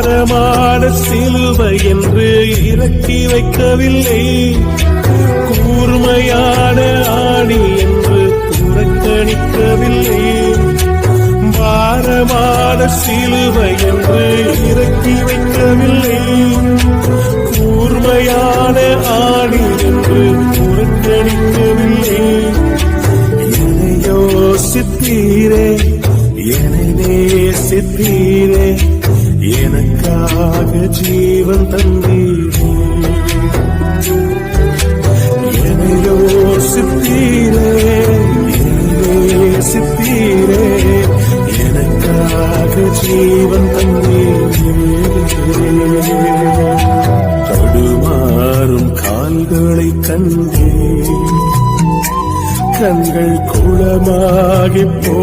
பாரமான சிலுவை என்று இறக்கி வைக்கவில்லை, கூர்மையான ஆணி என்று புறக்கணிக்கவில்லை. பாரமான சிலுவை என்று இறக்கி வைக்கவில்லை, கூர்மையான ஆணி என்று புறக்கணிக்கவில்லை. என்னை யோசித்தீரே, என்னை நேசித்தீரே, எனக்காக ஜீவன் தந்தீரே. என்னை யோசித்தீரே, என்னை நேசித்தீரே, எனக்காக ஜீவன் தந்தீரே. தடுமாறும் கால்களை கண்டே, கண்கள் குளமாகி போ